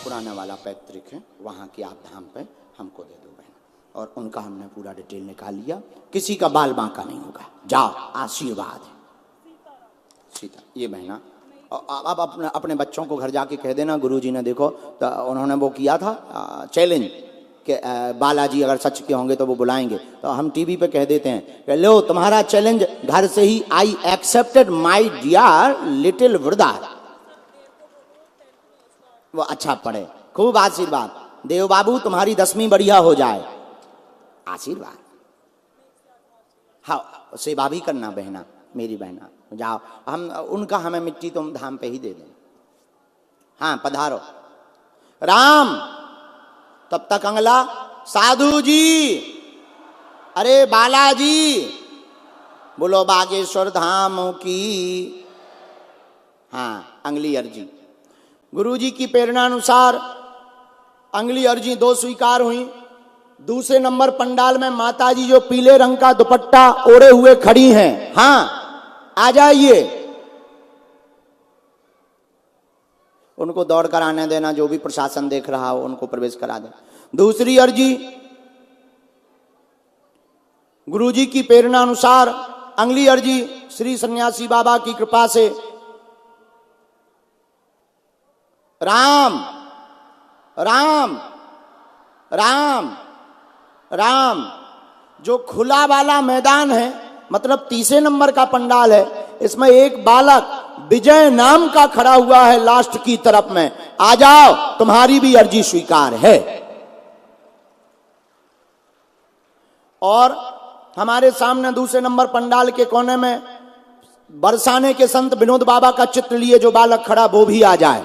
पुराना वाला पैतृक है, वहाँ की आप धाम पे हमको दे दो बहन। और उनका हमने पूरा डिटेल निकाल लिया, किसी का बाल बांका नहीं होगा, जाओ आशीर्वाद है। सीता ये बहना, अब अपने बच्चों को घर जाके कह देना गुरुजी ने देखो तो उन्होंने वो किया था चैलेंज कि बालाजी अगर सच के होंगे तो वो बुलाएंगे, तो हम टीवी पे कह देते हैं कि लो तुम्हारा चैलेंज घर से ही, I accepted my dear little brother. वो अच्छा पढ़े, खूब आशीर्वाद। देव बाबू तुम्हारी 10वीं बढ़िया हो जाए, आशीर्वाद। हाँ सेवा भी करना बहना, मेरी बहना जाओ, हम उनका हमें मिट्टी तुम धाम पे ही दे दें। हाँ पधारो राम। तब तक अंगला साधु जी, अरे बालाजी, बोलो बागेश्वर धाम की। हाँ अंगली अर्जी, गुरुजी की प्रेरणानुसार अंगली अर्जी 2 स्वीकार हुई। दूसरे नंबर पंडाल में माताजी जो पीले रंग का दुपट्टा ओढ़े हुए खड़ी हैं, हाँ आ जाइए, उनको दौड़ कर आने देना, जो भी प्रशासन देख रहा हो उनको प्रवेश करा दे। दूसरी अर्जी, गुरुजी की प्रेरणा अनुसार अगली अर्जी श्री सन्यासी बाबा की कृपा से राम राम राम राम, जो खुला वाला मैदान है, मतलब तीसरे नंबर का पंडाल है, इसमें एक बालक विजय नाम का खड़ा हुआ है लास्ट की तरफ में, आ जाओ तुम्हारी भी अर्जी स्वीकार है। और हमारे सामने दूसरे नंबर पंडाल के कोने में बरसाने के संत विनोद बाबा का चित्र लिए जो बालक खड़ा, वो भी आ जाए।